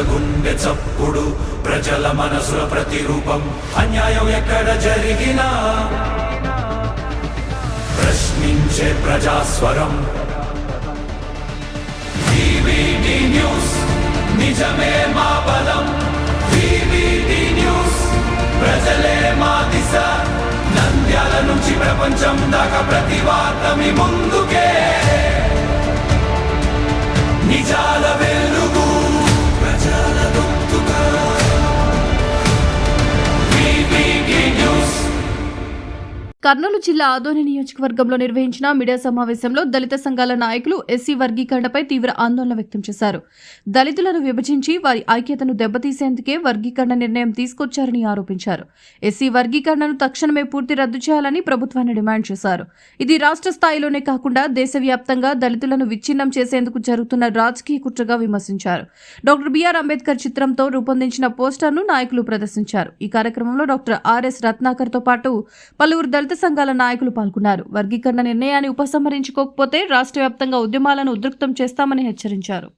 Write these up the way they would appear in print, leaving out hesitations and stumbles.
గుండె చప్పుడు ప్రజల మనసుల ప్రతిరూపం అన్యాయం ఎక్కడ జరిగినా ప్రశ్నించే ప్రజాస్వరం వివిడి న్యూస్ నిజమే మా బలం వివిడి న్యూస్ ప్రజలే మా దిశ నంద్యాల నుంచి ప్రపంచం దాకా ప్రతి వార్త మీ ముందుకే నిజాల వెలుగు ప్రజల గొంతుగా వివిడి న్యూస్. కర్నూలు జిల్లా ఆదోని నియోజకవర్గంలో నిర్వహించిన మీడియా సమావేశంలో దళిత సంఘాల నాయకులు ఎస్సీ వర్గీకరణపై తీవ్ర ఆందోళన వ్యక్తం చేశారు. దళితులను విభజించి వారి ఐక్యతను దెబ్బతీసేందుకే వర్గీకరణ నిర్ణయం తీసుకొచ్చారని ఆరోపించారు. ఎస్సీ వర్గీకరణను తక్షణమే పూర్తి రద్దు చేయాలని ప్రభుత్వాన్ని డిమాండ్ చేశారు. ఇది రాష్ట్ర స్థాయిలోనే కాకుండా దేశవ్యాప్తంగా దళితులను విచ్ఛిన్నం చేసేందుకు జరుగుతున్న రాజకీయ కుట్రగా విమర్శించారు. డాక్టర్ బిఆర్ అంబేద్కర్ చిత్రంతో రూపొందించిన పోస్టర్ను నాయకులు ప్రదర్శించారు. ఈ కార్యక్రమంలో డాక్టర్ ఆర్ఎస్ రత్నాకర్తో పాటు పలువురు దళిత సంఘాల నాయకులు పాల్గొన్నారు. వర్గీకరణ నిర్ణయాన్ని ఉపసంహరించుకోకపోతే రాష్ట్ర వ్యాప్తంగా ఉద్యమాలను ఉధృతం చేస్తామని హెచ్చరించారు.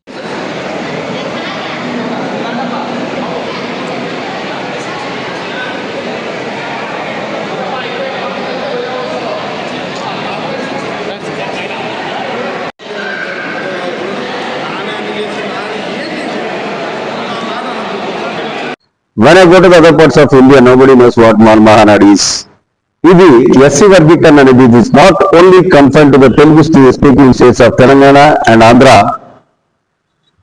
When I go to the other parts of India, nobody knows what Mal Mahanad is. ఇది ఎస్సీ వర్గీకరణ అనేది it is not only confined to the Telugu speaking states of Telangana and Andhra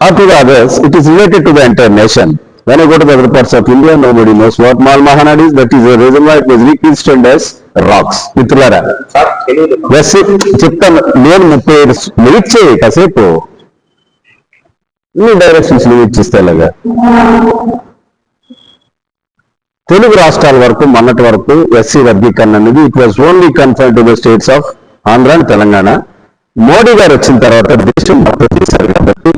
or to the others, it is related to the entire nation. When I go to the other parts of India, nobody knows what Mal Mahanad is. That is the reason why it was registered as rocks. మిత్రులారా SC చెప్తాను నేను 30 wait చేయి కాసేపు నీ directions ఇచ్చిస్తే అలాగా తెలుగు రాష్ట్రాల వరకు మొన్నటి వరకు ఎస్సీ వర్గీకరణ అనేది it was only confined to the states of Andhra and Telangana. Modi గారు వచ్చిన తర్వాత దేశం చేశారు కాబట్టి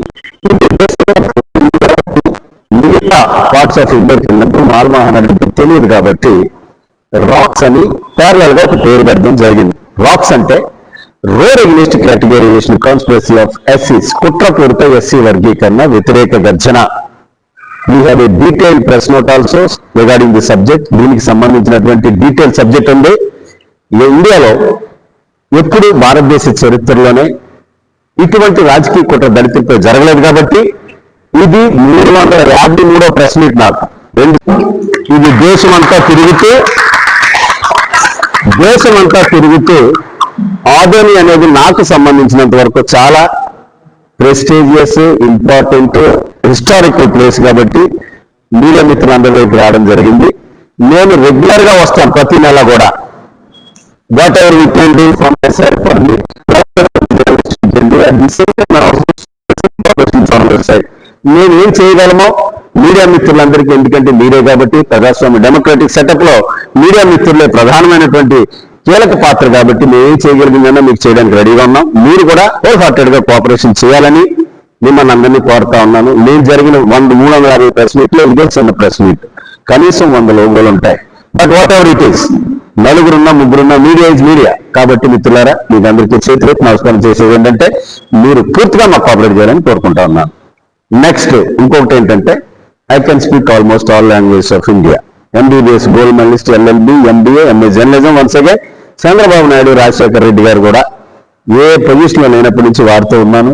మిగతా పార్ట్స్ ఆఫ్ ఇండియా కిందప్పుడు మాల్మోహన్ అనేది తెలియదు కాబట్టి రాక్స్ అని ప్యారలల్ గా ఒక పేరు పెట్టడం జరిగింది. రాక్స్ అంటే road against categorization conspiracy of ఎస్సీస్, కుట్రపూరిత ఎస్సీ వర్గీకరణ వ్యతిరేక గర్జన. We have a detailed press note also regarding the subject. దీనికి సంబంధించినటువంటి డీటెయిల్ సబ్జెక్ట్ ఉంది. ఇండియాలో ఎప్పుడు భారతదేశ చరిత్రలోనే ఇటువంటి రాజకీయ కుట్ర దళితులపై జరగలేదు కాబట్టి ఇది 353వ ప్రెస్ మీట్ నాకు. ఇది దేశమంతా తిరుగుతూ ఆదోని అనేది నాకు సంబంధించినంత వరకు చాలా ప్రెస్టీజియస్, ఇంపార్టెంట్, హిస్టారికల్ ప్లేస్ కాబట్టి మీడియా మిత్రులందరి వైపు రావడం జరిగింది. నేను రెగ్యులర్ గా వస్తాను ప్రతి నెల కూడా. Whatever we can do from my side for me నేను ఏం చేయగలమో మీడియా మిత్రులందరికీ, ఎందుకంటే మీరే కాబట్టి ప్రజాస్వామ్య డెమోక్రటిక్ సెటప్ లో మీడియా మిత్రులే ప్రధానమైనటువంటి కీలక పాత్ర కాబట్టి మేము ఏం చేయగలిగిందన్నా మీకు చేయడానికి రెడీగా ఉన్నాం. మీరు కూడా హోల్ హార్టెడ్ గా కోఆపరేషన్ చేయాలని మిమ్మల్ని అందరినీ కోరుతా ఉన్నాను. నేను జరిగిన 360 ప్రెస్ మీట్ లో ఇదే చిన్న ప్రెస్ మీట్, కనీసం 100 లోగోలు ఉంటాయి. But whatever it is, నలుగురున్నా ముగ్గురున్నా మీడియా ఇస్ మీడియా కాబట్టి మిత్రులారా మీకు అందరికీ చేతులెత్తి నమస్కారం చేసేది ఏంటంటే మీరు పూర్తిగా మాకు కోఆపరేట్ చేయాలని కోరుకుంటా ఉన్నాను. నెక్స్ట్ ఇంకొకటి ఏంటంటే I can speak almost all languages of India. MBBS gold medallist, LLB, MBA, MA journalism. Once again Chandrababu Naidu, Rajasekhar Reddy గారు కూడా ఏ పొజిషన్ లో లేనప్పటి నుంచి వారితో ఉన్నాను,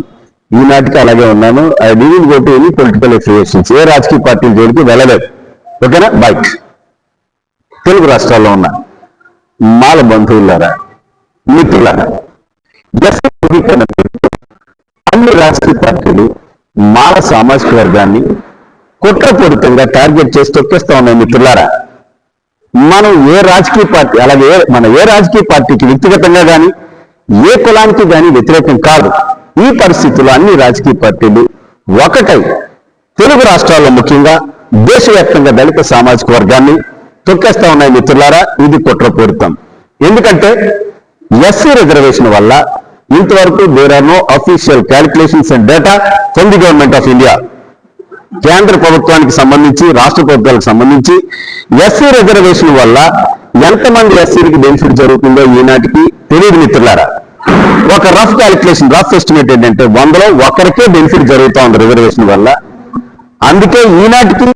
ఈనాటికి అలాగే ఉన్నాను. I didn't go to any political affiliations, ఏ రాజకీయ పార్టీల జోలికి వెళ్ళలేదు. ఓకేనా? బైక్ తెలుగు రాష్ట్రాల్లో ఉన్న మాల బంధువులారా, మిత్రులారా, అన్ని రాజకీయ పార్టీలు మాల సామాజిక వర్గాన్ని కుట్రపూరితంగా టార్గెట్ చేసి తొక్కేస్తా ఉన్నాయి. మిత్రులారా, మనం ఏ రాజకీయ పార్టీ, అలాగే మన ఏ రాజకీయ పార్టీకి వ్యక్తిగతంగా కానీ ఏ కులానికి కానీ వ్యతిరేకం కాదు. ఈ పరిస్థితుల్లో అన్ని రాజకీయ పార్టీలు ఒకటై తెలుగు రాష్ట్రాల్లో ముఖ్యంగా దేశవ్యాప్తంగా దళిత సామాజిక వర్గాన్ని తొక్కేస్తా ఉన్నాయి. మిత్రులారా, ఇది కుట్రపూరితం. ఎందుకంటే ఎస్సీ రిజర్వేషన్ వల్ల ఇంతవరకు there are no official calculations and data from the government of India. కేంద్ర ప్రభుత్వానికి సంబంధించి, రాష్ట్ర ప్రభుత్వాలకు సంబంధించి ఎస్సీ రిజర్వేషన్ వల్ల ఎంతమంది ఎస్సీలకి బెనిఫిట్ జరుగుతుందో ఈనాటికి తెలియదు. మిత్రులారా, ఒక రఫ్ క్యాలిక్యులేషన్, రఫ్ ఎస్టిమేట్ ఏంటంటే 100లో ఒకరికే బెనిఫిట్ జరుగుతూ ఉంది రిజర్వేషన్ వల్ల. అందుకే ఈనాటికి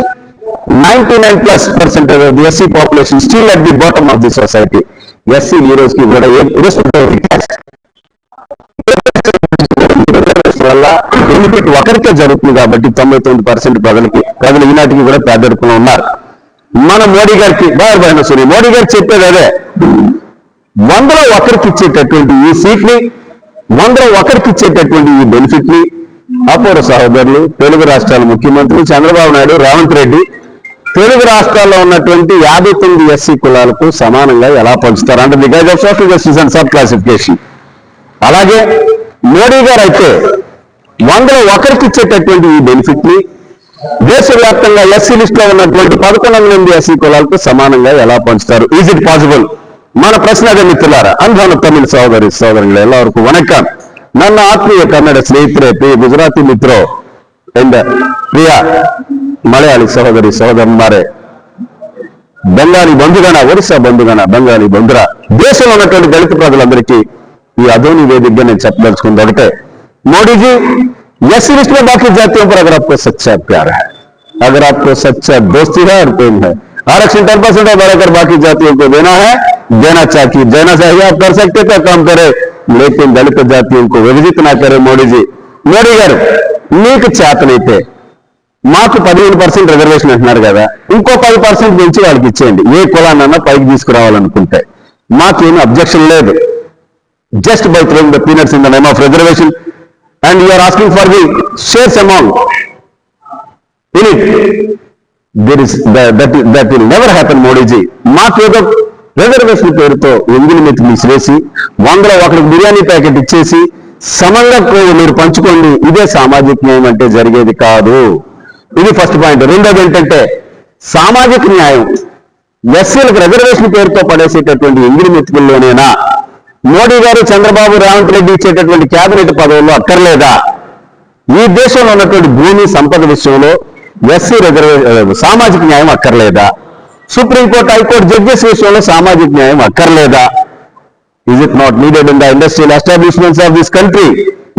99+% of the SC population still at the bottom of the society. SC ఈ రోజుకి కూడా irrespective of the caste వల్ల బెనిఫిట్ ఒకరికే జరుగుతుంది కాబట్టి 99% ప్రజలు ఈనాటికి కూడా పేదరికంలో ఉన్నారు. మన మోడీ గారికి మోడీ గారు చెప్పేది అదే, 100లో ఒకరికి ఇచ్చేటటువంటి ఈ సీట్ని, 100లో ఒకరికి ఇచ్చేటటువంటి ఈ బెనిఫిట్ ని అపూర్వ సహోదరులు, తెలుగు రాష్ట్రాల ముఖ్యమంత్రి చంద్రబాబు నాయుడు, రేవంత్ రెడ్డి తెలుగు రాష్ట్రాల్లో ఉన్నటువంటి 59 SC కులాలకు సమానంగా ఎలా పంచుతారు అంటే the guide of social justice and sub classification. అలాగే మోడీ గారు అయితే 100లో ఒకరికి ఇచ్చేటటువంటి ఈ బెనిఫిట్ ని దేశవ్యాప్తంగా SC లిస్ట్ లో ఉన్నటువంటి 11 SC కులాలకు సమానంగా ఎలా పంచుతారు? Is it possible? మన ప్రశ్న అదే మిత్రులారా. అన్భాన తమిళ సోదరులు ಎಲ್ಲರಿಗೂ ವಣಕಂ. ನನ್ನ ಆತ್ಮೀಯ ಕನ್ನಡ ಸ್ನೇಹಿತರೆ, ಪ್ರಿಯ ಗುಜರಾತಿ ಮಿತ್ರೋ ಎಂದ ಪ್ರಿಯ ಮಲಯಾಳಿ సోదరులారే, బెంగాలీ బంధుగణ, ఒరిస్సా బంధుగణ, బెంగాలీ బంధుర, దేశంలో ఉన్నటువంటి దళిత ప్రజలందరికీ ఈ అధోని వేదికగా నేను చెప్పదలుచుకుంది ఒకటే, మోడీజీ SC लिस्ट में बाकी जातियों पर अगर आपको सच्चा प्यार है, अगर आपको सच्चा दोस्ती है और प्रेम है, आरक्षण 10% बढ़ाकर बाकी जातियों को देना चाहिए। आप कर सकते थे, काम करे, लेकिन दलित जातियों को विभाजित ना करे। మోడీ గారు మీకు చేతనైతే మాకు 15% రిజర్వేషన్ అంటున్నారు కదా, ఇంకో 10% పెంచి వాళ్ళకి ఇచ్చేయండి. ఏ కులాన్నన్నా పైకి తీసుకురావాలనుకుంటే మాకేమీ అబ్జెక్షన్ లేదు. Just by throwing the peanuts in the name of reservation and you are asking for the shares amount in it, there is that will never happen. Modi ji మాకేదో రిజర్వేషన్ పేరుతో ఎంగిలి మెతుకు తీసివేసి 100లో ఒకరికి బిర్యానీ ప్యాకెట్ ఇచ్చేసి సమంగా మీరు పంచుకోండి, ఇదే సామాజిక న్యాయం అంటే జరిగేది కాదు. ఇది ఫస్ట్ పాయింట్. రెండోది ఏంటంటే సామాజిక న్యాయం ఎస్సీలకు రిజర్వేషన్ పేరుతో పడేసేటటువంటి ఎంగిలి మెతుకుల్లోనేనా మోడీ గారు, చంద్రబాబు, రేవంత్ రెడ్డి ఇచ్చేటటువంటి కేబినెట్ పదవుల్లో అక్కర్లేదా? ఈ దేశంలో ఉన్నటువంటి భూమి సంపద విషయంలో SC సామాజిక న్యాయం అక్కర్లేదా? సుప్రీంకోర్టు, హైకోర్టు జడ్జెస్ విషయంలో సామాజిక న్యాయం అక్కర్లేదా? Is it not needed in the industrial establishments of this country?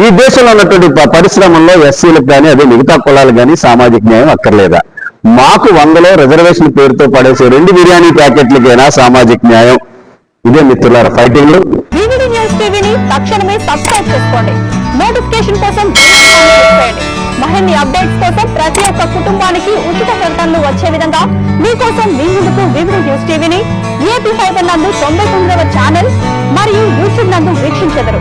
ఈ దేశంలో ఉన్నటువంటి పరిశ్రమల్లో SCలకు కానీ అదే మిగతా కులాలకు కానీ సామాజిక న్యాయం అక్కర్లేదా? మాకు 100లో రిజర్వేషన్ పేరుతో పడేసే 2 బిర్యానీ ప్యాకెట్లకైనా సామాజిక న్యాయం. ఇదే మిత్రులారా ఫైటింగ్. వివిడి న్యూస్ టీవీని తక్షణమే సబ్స్క్రైబ్ చేసుకోండి. నోటిఫికేషన్ కోసం బెల్ ఐకాన్ క్లిక్ చేయండి. మరిన్ని అప్డేట్స్ కోసం ప్రతి ఒక్క కుటుంబానికి ఉచిత ప్రకటనలు వచ్చే విధంగా మీకోసం మీ ముందుకు వివిడి న్యూస్ టీవీని AP ఫైబర్ నందు 99వ ఛానల్ మరియు యూట్యూబ్ నందు వీక్షించెదరు.